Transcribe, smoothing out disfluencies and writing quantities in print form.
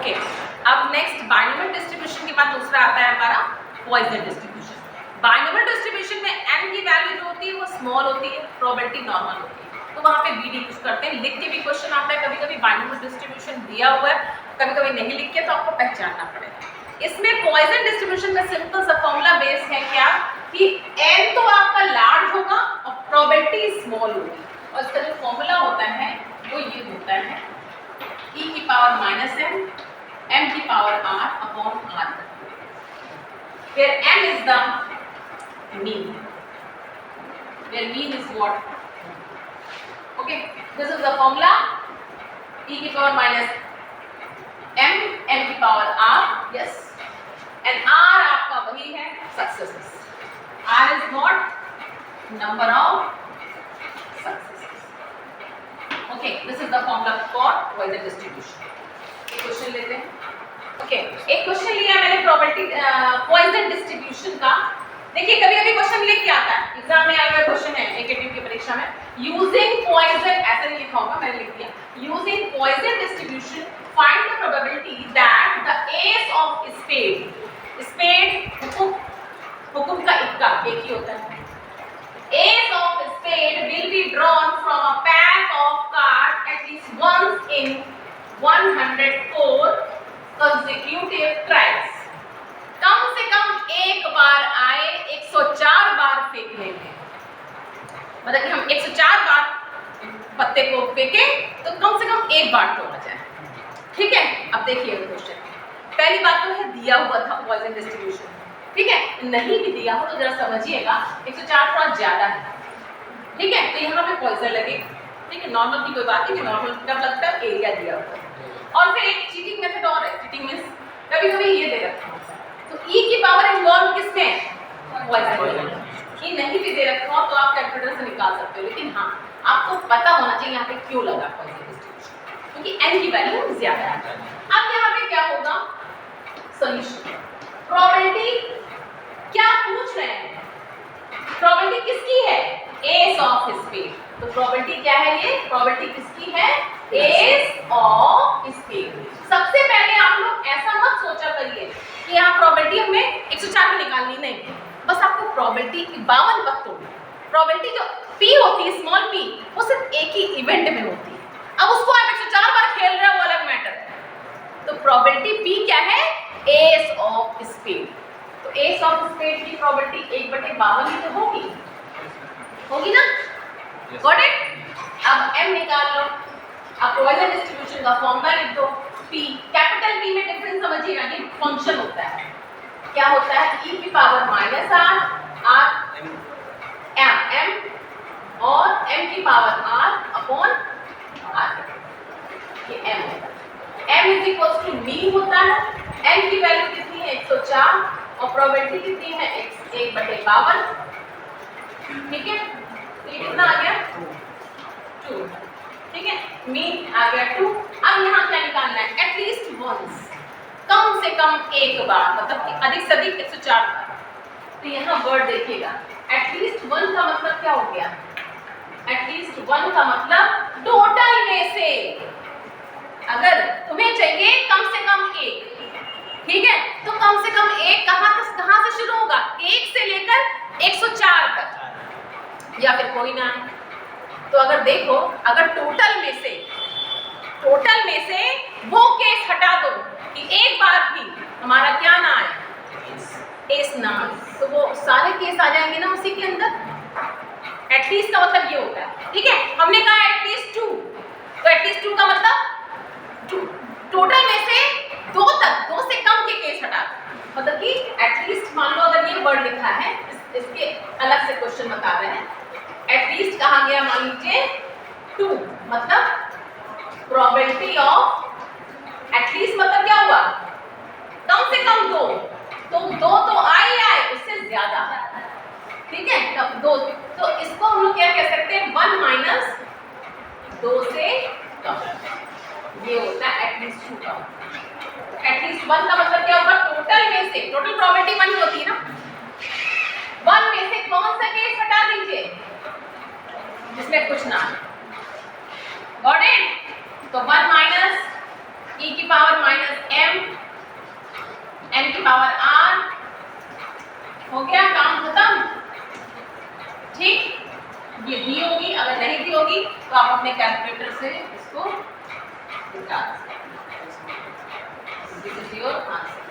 Okay, अब next binomial distribution के बाद दूसरा आता है हमारा पॉइसन डिस्ट्रीब्यूशन। बाइनोमियल डिस्ट्रीब्यूशन में n की वैल्यू जो होती है वो स्मॉल होती है, प्रोबेबिलिटी नॉर्मल होती है, तो वहाँ पे BD यूज करते हैं। लिख के भी क्वेश्चन आता है, कभी कभी बाइनोमियल डिस्ट्रीब्यूशन दिया हुआ है, कभी कभी नहीं लिख के, तो आपको पहचानना पड़ेगा। इसमें पॉइसन डिस्ट्रीब्यूशन में सिंपल सा फॉर्मूला बेस है क्या कि n तो आपका लार्ज होगा और प्रोबेबिलिटी स्मॉल होगी, और इसका जो फॉर्मूला होता है वो ये होता है e की पावर माइनस m की power r upon r, where m is the mean, where mean is what, okay, this is the formula e की पावर माइनस m की power r, yes, and r आपका वही है successes, r is not number of successes, okay, this is the formula for Poisson distribution। एक question लेते हैं, okay, एक question लिया मैंने प्रोबेबिलिटी पॉइसन डिस्ट्रीब्यूशन का। देखिए कभी कभी क्वेश्चन लिख के आता है, एग्जाम में आया हुआ क्वेश्चन है एकेडमी की परीक्षा में, यूजिंग पॉइसन, ऐसे नहीं लिखा होगा, मैंने लिख दिया, using Poisson distribution find the probability that the ace of spade, spade हुकुम का इक्का एक ही होता है, ace of spade will be drawn from a pack of cards at least once in 104 consecutive tries। कम से कम एक बार आए, 104 बार फेंकने में, मतलब कि हम 104 बार पत्ते को फेंकें तो कम से कम एक बार तोड़ा जाए, ठीक है। अब देखिए क्वेश्चन, पहली बात तो है दिया हुआ था पॉइसन डिस्ट्रीब्यूशन, ठीक है, नहीं भी दिया हो तो जरा समझिएगा 104 थोड़ा ज्यादा है, ठीक है, तो यहाँ पे पॉइसन लगेगा, ठीक है, नॉर्मल की कोई बात नहीं, नॉर्मल कब लगता है, एरिया दिया हुआ है। और फिर एक चीटिंग मेथड और है, चीटिंग मींस कभी कभी ये दे रखा होता है तो e की पावर इन्वॉल्व किसमें है, पॉइसन, ये नहीं भी दे रखा हो तो आप कैलकुलेटर से निकाल सकते हो, लेकिन हाँ आपको पता होना चाहिए यहाँ पे क्यों लगा पॉइसन डिस्ट्रीब्यूशन, क्योंकि n की वैल्यू ज्यादा है। अब यहाँ पे क्या होगा, सॉल्यूशन, प्रोबेबिलिटी क्या पूछ रहे हैं, प्रोबेबिलिटी किसकी है, एस ऑफ स्पेड, तो प्रोबेबिलिटी क्या है, ये प्रोबेबिलिटी किसकी है, एस ऑफ स्पेड। सबसे पहले आप लोग ऐसा मत सोचा करिए कि यहाँ प्रोबेबिलिटी हमें 104 में निकालनी, नहीं, बस आपको प्रोबेबिलिटी 52 तक तोड़नी, प्रोबेबिलिटी जो p होती है, स्मॉल p, वो सिर्फ एक ही इवेंट में होती है, अब उसको आप 104 बार खेल रहे हो वो अलग मैटर, तो प्रोबेबिलिटी p क्या है, एस ऑफ स्पेड, तो एस ऑफ स्पेड की प्रोबेबिलिटी 1/52 ही तो होगी ना, गॉट इट। अब m निकाल लो, अब पॉइसन डिस्ट्रीब्यूशन का फॉर्मूला लिख दो, p, कैपिटल P में डिफरेंस समझिएगा, ये फंक्शन होता है, क्या होता है, e की पावर माइनस r m और m की पावर r अपॉन r, ये m होता है, m is equals to mean होता है, n की वैल्यू कितनी है 104 और प्रोबेबिलिटी कितनी है 1/52, ठीक है, तो ये कितना आ गया 2, ठीक है, मीन आ गया 2। अब यहाँ क्या निकालना है, एटलीस्ट वंस, कम से कम एक बार, मतलब कि अधिक से अधिक 104 बार, तो यहाँ वर्ड देखिएगा, एटलीस्ट 1 का मतलब क्या हो गया, एटलीस्ट 1 का मतलब टोटल में से, अगर तुम्हें चाहिए कम से कम एक, ठीक है, तो कम से कम एक कहाँ से शुरू होगा, 1 से लेकर 104 तक, या फिर कोई ना है, तो अगर देखो, अगर टोटल में से वो केस हटा दो कि एक बार भी हमारा क्या ना आए, एस ना, तो वो सारे केस आ जाएंगे ना उसी के अंदर। एटलीस्ट का मतलब ये होता है, ठीक है, हमने कहा एटलीस्ट 2, तो एटलीस्ट 2 का मतलब टोटल में से 2 तक, 2 से कम के केस हटा दो, मतलब कि एटलीस्ट मान लो अगर ये वर्ड लिखा है, इसके अलग से क्वेश्चन बता रहे हैं, एटलीस्ट कहा गया, मान लीजिए 2, मतलब प्रोबेबिलिटी ऑफ, एटलीस्ट मतलब क्या हुआ, कम से कम 2, तो 2 तो आए उससे ज्यादा, ठीक है, तब 2, तो इसको हम लोग क्या कह सकते हैं, 1 माइनस 2 से कम, ये होता है एटलीस्ट 2 का, एटलीस्ट 1 का मतलब क्या होगा, टोटल में से, टोटल प्रोबेबिलिटी 1 होती है ना, 1 में से कौन सा केस हटा दीजिए जिसमें कुछ ना, गॉट इट, तो 1 माइनस e की power minus m power r, हो गया काम खत्म। ठीक, ये दी होगी, अगर नहीं दी होगी तो आप अपने कैलकुलेटर से इसको निकाल सकते हैं। This is your answer.